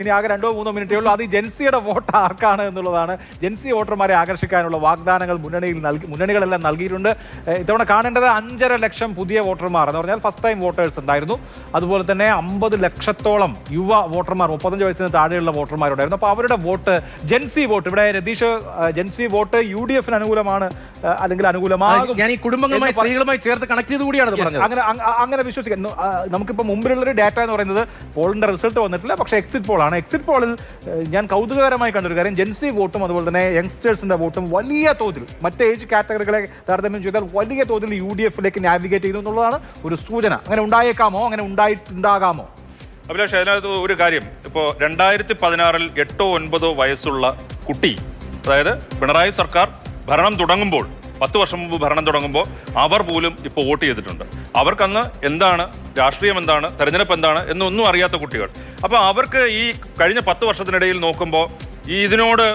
ഇനി ആകെ 2-3 മിനിറ്റേ ഉള്ളൂ. അത് ഈ ജെൻസിയുടെ വോട്ട് ആർക്കാണ് എന്നുള്ളതാണ്. ജെൻസി വോട്ടർമാരെ ആകർഷിക്കാനുള്ള വാഗ്ദാനങ്ങൾ മുന്നണികളെല്ലാം നൽകിയിട്ടുണ്ട്. ഇത്തവണ കാണേണ്ടത് 5.5 ലക്ഷം പുതിയ വോട്ടർമാർ എന്ന് പറഞ്ഞാൽ ഫസ്റ്റ് ടൈം വോട്ടേഴ്സ് ഉണ്ടായിരുന്നു. അതുപോലെ തന്നെ 50 ലക്ഷത്തോളം യുവ വോട്ടർമാർ, 35 വയസ്സിന് താഴെയുള്ള വോട്ടർമാരുണ്ടായിരുന്നു. അപ്പോൾ അവരുടെ വോട്ട്, ജെൻസി വോട്ട്, ഇവിടെ രതീഷ് ജെൻസി വോട്ട് UDF അനുകൂലമാണ് അല്ലെങ്കിൽ അനുകൂലമാകും. ഞാൻ ഈ കുടുംബങ്ങളുമായി സ്ത്രീകളുമായി ചേർത്ത് കണക്ട് ചെയ്ത് കൂടിയാണ് പറഞ്ഞത്. അങ്ങനെ വിശ്വസിക്കുന്നു. നമുക്കിപ്പോൾ മുമ്പിലുള്ളൊരു ഡാറ്റ എന്ന് പറയുന്നത് പോളിന്റെ റിസൾട്ട് വന്നിട്ടില്ല, പക്ഷേ എക്സിറ്റ് പോൾ ആണ്. എക്സിറ്റ് പോളിൽ ഞാൻ കൗതുകകരമായി കണ്ടൊരു കാര്യം, ജെൻസി വോട്ടും അതുപോലെ തന്നെ യങ്സ്റ്റേഴ്സിന്റെ വോട്ടും വലിയ തോതിൽ മറ്റ് ഏജ് കാറ്റഗറികളെ താരതമ്യം ചെയ്താൽ വലിയ തോതിൽ UDFിലേക്ക് നാവിഗേറ്റ് ചെയ്യുന്നു എന്നുള്ളതാണ് ഒരു സൂചന. അങ്ങനെ ഉണ്ടായേക്കാമോ, അങ്ങനെ ഉണ്ടായിട്ടുണ്ടാകാമോ? അഭിലാഷ്, അതിനകത്ത് ഒരു കാര്യം, ഇപ്പോൾ 2016 8-9 വയസ്സുള്ള കുട്ടി, അതായത് പിണറായി സർക്കാർ ഭരണം തുടങ്ങുമ്പോൾ 10 വർഷം മുമ്പ് ഭരണം തുടങ്ങുമ്പോൾ അവർ പോലും ഇപ്പോൾ വോട്ട് ചെയ്തിട്ടുണ്ട്. അവർക്കന്ന് എന്താണ് രാഷ്ട്രീയം, എന്താണ് തെരഞ്ഞെടുപ്പ്, എന്താണ് എന്നൊന്നും അറിയാത്ത കുട്ടികൾ. അപ്പോൾ അവർക്ക് ഈ കഴിഞ്ഞ 10 വർഷത്തിനിടയിൽ നോക്കുമ്പോൾ ഇതിനോട്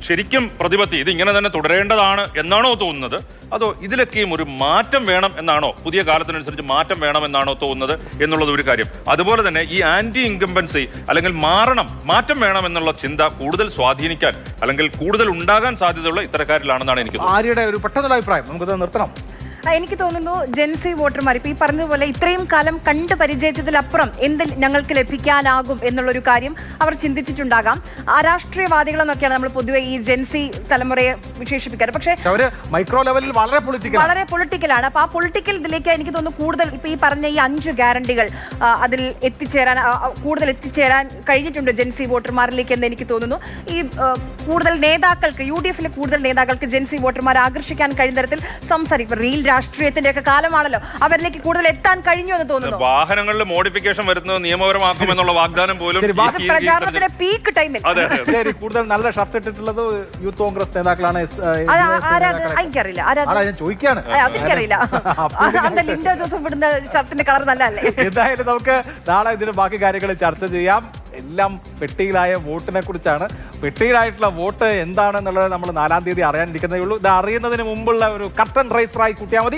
ശരിക്കും പ്രതിപത്തി, ഇത് ഇങ്ങനെ തന്നെ തുടരേണ്ടതാണ് എന്നാണോ തോന്നുന്നത്, അതോ ഇതിലൊക്കെയും ഒരു മാറ്റം വേണം എന്നാണോ, പുതിയ കാലത്തിനനുസരിച്ച് മാറ്റം വേണം എന്നാണോ തോന്നുന്നത് എന്നുള്ളത് ഒരു കാര്യം. അതുപോലെ തന്നെ ഈ ആന്റി ഇൻകംബൻസി അല്ലെങ്കിൽ മാറ്റം വേണം എന്നുള്ള ചിന്ത കൂടുതൽ സ്വാധീനിക്കാൻ അല്ലെങ്കിൽ കൂടുതൽ ഉണ്ടാകാൻ സാധ്യതയുള്ള ഇത്തരക്കാരിലാണെന്നാണ് എനിക്ക് തോന്നുന്നത്. ആര്യയുടെ ഒരു പെട്ടെന്നുള്ള അഭിപ്രായം, നമുക്കത് നിർത്തണം. എനിക്ക് തോന്നുന്നു ജെൻസി വോട്ടർമാർ ഇപ്പൊ ഈ പറഞ്ഞതുപോലെ ഇത്രയും കാലം കണ്ട് പരിചയിച്ചതിലപ്പുറം എന്ത് ഞങ്ങൾക്ക് ലഭിക്കാനാകും എന്നുള്ളൊരു കാര്യം അവർ ചിന്തിച്ചിട്ടുണ്ടാകാം. അരാഷ്ട്രീയവാദികളെന്നൊക്കെയാണ് നമ്മൾ പൊതുവെ ഈ ജെൻസി തലമുറയെ വിശേഷിപ്പിക്കാറ്. പക്ഷേ മൈക്രോ ലെവലിൽ വളരെ പൊളിറ്റിക്കലാണ്. അപ്പൊ ആ പൊളിറ്റിക്കൽ ഇതിലേക്ക് എനിക്ക് തോന്നുന്നു കൂടുതൽ ഇപ്പൊ ഈ പറഞ്ഞ ഈ 5 ഗ്യാരണ്ടികൾ അതിൽ കൂടുതൽ എത്തിച്ചേരാൻ കഴിഞ്ഞിട്ടുണ്ട് ജെൻസി വോട്ടർമാരിലേക്ക് എന്ന് എനിക്ക് തോന്നുന്നു. ഈ കൂടുതൽ നേതാക്കൾക്ക്, UDFിലെ കൂടുതൽ നേതാക്കൾക്ക് ജെൻസി വോട്ടർമാരെ ആകർഷിക്കാൻ കഴിയുന്ന തരത്തിൽ സംസാരിക്കും. റീൽ രാഷ്ട്രീയത്തിന്റെ ഒക്കെ കാലമാണല്ലോ, അവരിലേക്ക് കൂടുതൽ എത്താൻ കഴിഞ്ഞു എന്ന് തോന്നുന്നു. വാഹനങ്ങളിൽ മോഡിഫിക്കേഷൻ വരുന്നത് നിയമപരമാക്കും എന്നുള്ള വാഗ്ദാനം പോലും പ്രചാരണത്തിന്റെ പീക്ക് ടൈമിൽ. ശരി, കൂടുതൽ നല്ല ഷർട്ട് ഇട്ടിട്ടുള്ളത് യൂത്ത് കോൺഗ്രസ് നേതാക്കളാണ്. എനിക്കറിയില്ല, ഞാൻ ചോദിക്കാണ്, അതെനിക്കറിയില്ല. ലിൻഡോ ജോസഫ് ഇടുന്ന ഷർട്ടിന്റെ കളർ നല്ലതല്ലേ? എന്തായാലും നമുക്ക് നാളെ ഇതിന് ബാക്കി കാര്യങ്ങൾ ചർച്ച ചെയ്യാം. എല്ലാം പെട്ടിയിലായ വോട്ടിനെ കുറിച്ചാണ്. പെട്ടിയിലായിട്ടുള്ള വോട്ട് എന്താണെന്നുള്ളത് നമ്മൾ 4-ാം തീയതി അറിയാനിരിക്കുന്നതേ ഉള്ളൂ. ഇത് അറിയുന്നതിന് മുമ്പുള്ള ഒരു കർട്ടൻ റൈസറായി കൂട്ടിയാൽ മതി.